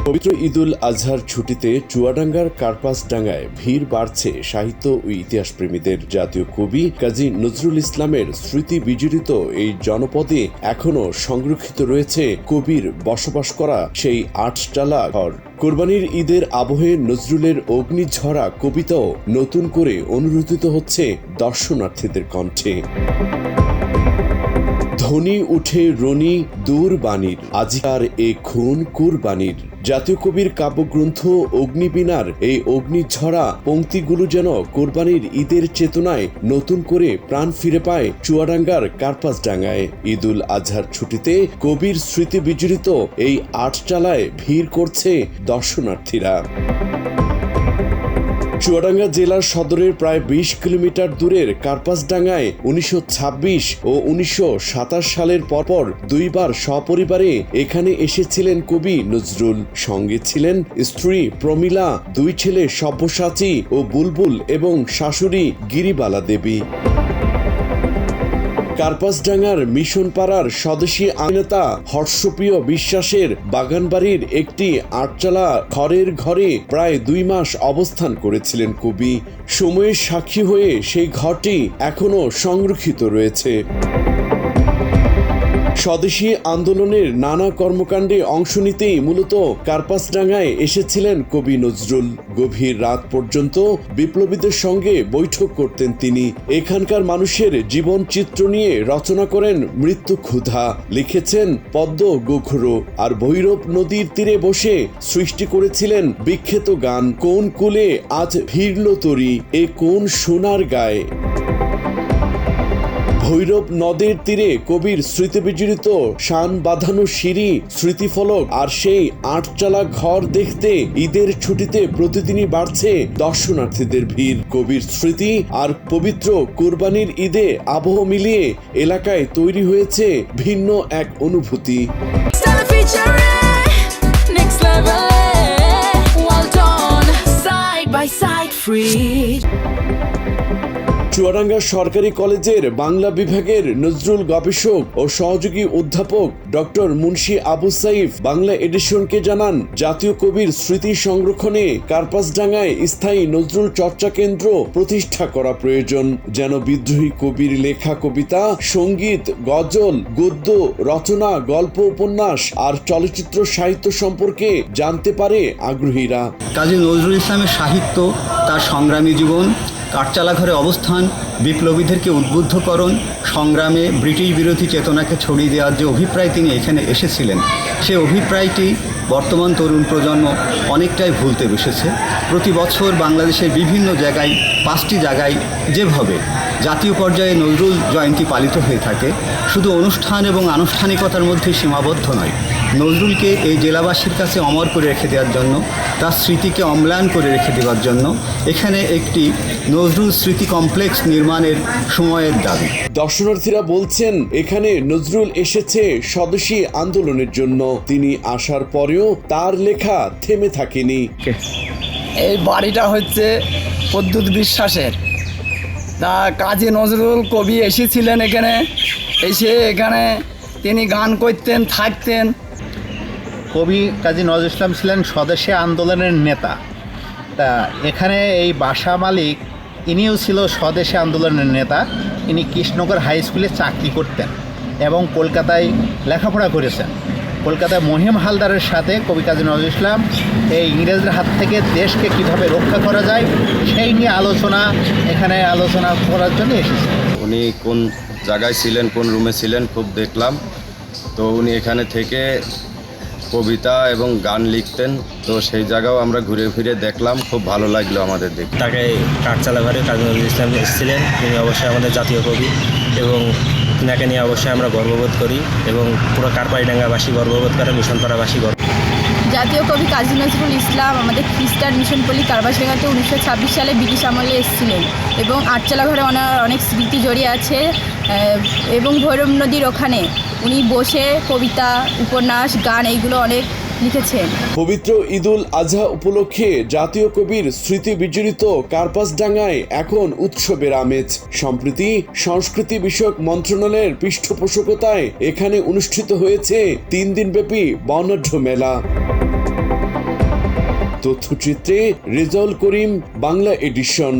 পবিত্র ঈদুল আজহার ছুটিতে চুয়াডাঙ্গার কার্পাসডাঙ্গায় ভিড় বাড়ছে সাহিত্য ও ইতিহাস প্রেমীদের। জাতীয় কবি কাজী নজরুল ইসলামের স্মৃতি বিজড়িত এই জনপদে এখনো সংরক্ষিত রয়েছে কবির বসবাস করা সেই আটচালা ঘর। কোরবানির ঈদের আবহে নজরুলের অগ্নিঝরা কবিতাও নতুন করে অনুরোধিত হচ্ছে দর্শনার্থীদের কণ্ঠে। ধ্বনি উঠে রনি দূর বাণীর, আজিকার এ খুন কুরবানির। জাতীয় কবির কাব্যগ্রন্থ অগ্নিবীণার এই অগ্নিঝরা পংক্তিগুলো যেন কোরবানির ঈদের চেতনায় নতুন করে প্রাণ ফিরে পায় চুয়াডাঙ্গার কার্পাসডাঙ্গায়। ঈদুল আজহার ছুটিতে কবির স্মৃতি বিজড়িত এই আটচালায় ভিড় করছে দর্শনার্থীরা। চুয়াডাঙ্গা জেলার সদরের প্রায় ২০ কিলোমিটার দূরের কার্পাসডাঙ্গায় ১৯২৬ ও ১৯২৭ সালের পরপর দুইবার সপরিবারে এখানে এসেছিলেন কবি নজরুল। সঙ্গে ছিলেন স্ত্রী প্রমীলা, দুই ছেলে সব্যসাচী ও বুলবুল এবং শাশুড়ি গিরিবালা দেবী। কার্পাসডাঙ্গার মিশন পাড়ার স্বদেশী আমিনতা হর্ষপ্রিয় বিশ্বাসের বাগানবাড়ির একটি আটচালা খড়ের ঘরে প্রায় ২ মাস অবস্থান করেছিলেন কবি। সময়ের সাক্ষী হয়ে সেই ঘরটি এখনো সংরক্ষিত রয়েছে। স্বদেশী আন্দোলনের নানা কর্মকাণ্ডে অংশ নিতেই মূলত কার্পাসডাঙ্গায় এসেছিলেন কবি নজরুল। গভীর রাত পর্যন্ত বিপ্লবীদের সঙ্গে বৈঠক করতেন তিনি। এখানকার মানুষের জীবন চিত্র নিয়ে রচনা করেন মৃত্যু ক্ষুধা, লিখেছেন পদ্ম গোখরো, আর ভৈরব নদীর তীরে বসে সৃষ্টি করেছিলেন বিখ্যাত গান কোন কুলে আজ ভিড়ল তরি, এ কোন সোনার গায়ে। ভৈরব নদের তীরে কবির স্মৃতিবিজড়িত শান বাঁধানো সিঁড়ি, স্মৃতিফলক আর সেই আটচালা ঘর দেখতে ঈদের ছুটিতে প্রতিদিনই বাড়ছে দর্শনার্থীদের ভিড়। কবির স্মৃতি আর পবিত্র কোরবানির ঈদে আবহ মিলিয়ে এলাকায় তৈরি হয়েছে ভিন্ন এক অনুভূতি। চুয়াডাঙ্গা সরকারি কলেজের বাংলা বিভাগের নজরুল গবেষক ও সহযোগী অধ্যাপক ডক্টর মুন্সি আবু সাইফ বাংলা এডিশনকে জানান, জাতীয় কবির স্মৃতি সংরক্ষণে কার্পাসডাঙ্গায় স্থায়ী নজরুল চর্চা কেন্দ্র প্রতিষ্ঠা করা প্রয়োজন, যেন বিদ্রোহী কবির লেখা কবিতা, সঙ্গীত, গজল, গদ্য রচনা, গল্প, উপন্যাস আর চলচ্চিত্র সাহিত্য সম্পর্কে জানতে পারে আগ্রহীরা। কাজী নজরুল ইসলামের সাহিত্য, তার সংগ্রামী জীবন, কাঠচালা ঘরে অবস্থান, বিপ্লবীদেরকে উদ্বুদ্ধকরণ, সংগ্রামে ব্রিটিশ বিরোধী চেতনাকে ছড়িয়ে দেওয়ার যে অভিপ্রায় তিনি এখানে এসেছিলেন, সেই অভিপ্রায়টি বর্তমান তরুণ প্রজন্ম অনেকটাই ভুলতে বসেছে। প্রতি বছর বাংলাদেশের বিভিন্ন জায়গায় 5টি জায়গায় যেভাবে জাতীয় পর্যায়ে নজরুল জয়ন্তী পালিত হয়ে থাকে, শুধু অনুষ্ঠান এবং আনুষ্ঠানিকতার মধ্যে সীমাবদ্ধ নয়, নজরুলকে এই জেলাবাসীর কাছে অমর করে রেখে দেওয়ার জন্য, তার স্মৃতিকে অম্লান করে রেখে দেওয়ার জন্য এখানে একটি নজরুল স্মৃতি কমপ্লেক্স নির্মাণের সময়ের দাবি। দর্শনার্থীরা বলছেন, এখানে নজরুল এসেছে স্বদেশী আন্দোলনের জন্য। তিনি আসার পরেও তার লেখা থেমে থাকেনি। এই বাড়িটা হচ্ছে প্রদ্যুৎ বিশ্বাসের। তা কাজী নজরুল কবি এসেছিলেন এখানে, এখানে তিনি গান করতেন, থাকতেন। কবি কাজী নজরুল ইসলাম ছিলেন স্বদেশী আন্দোলনের নেতা। তা এখানে এই বাসা মালিক ইনিও ছিল স্বদেশী আন্দোলনের নেতা। ইনি কৃষ্ণনগর হাই স্কুলে চাকরি করতেন এবং কলকাতায় লেখাপড়া করেছেন। কলকাতায় মহিম হালদারের সাথে কবি কাজী নজরুল ইসলাম এই ইংরেজদের হাত থেকে দেশকে কিভাবে রক্ষা করা যায় সেই নিয়ে এখানে আলোচনা করার জন্য এসেছেন। উনি কোন জায়গায় ছিলেন, কোন রুমে ছিলেন খুব দেখলাম। তো উনি এখানে থেকে কবিতা এবং গান লিখতেন, তো সেই জায়গাও আমরা ঘুরে ফিরে দেখলাম, খুব ভালো লাগলো আমাদের দেখে। তাকে কাঠচালা ঘরে কাজী নজরুল ইসলাম এসেছিলেন, তিনি অবশ্যই আমাদের জাতীয় কবি এবং তিনাকে নিয়ে অবশ্যই আমরা গর্ববোধ করি এবং পুরো কার্পাসডাঙ্গাবাসী গর্ববোধ করে, মিশনপাড়াবাসী গর্ব। জাতীয় কবি কাজী নজরুল ইসলাম আমাদের খ্রিস্টান মিশনপল্লী কার্পাসডাঙ্গাতে 1926 সালে ব্রিটিশ আমলে এসেছিলেন এবং আটচালা ঘরে ওনার অনেক স্মৃতি জড়িয়ে আছে এবং ভৈরব নদীর ওখানে উনি বসে কবিতা, উপন্যাস, গান এইগুলো অনেক লিখেছেন। পবিত্র ঈদুল আজহা উপলক্ষে জাতীয় কবির স্মৃতি বিজড়িত কার্পাসডাঙ্গায় এখন উৎসবের আমেজ। সম্প্রতি সংস্কৃতি বিষয়ক মন্ত্রণালয়ের পৃষ্ঠপোষকতায় এখানে অনুষ্ঠিত হয়েছে 3 দিনব্যাপী বর্ণাঢ্য মেলা। তথ্যচিত্রে রেজাউল করিম, বাংলা এডিশন।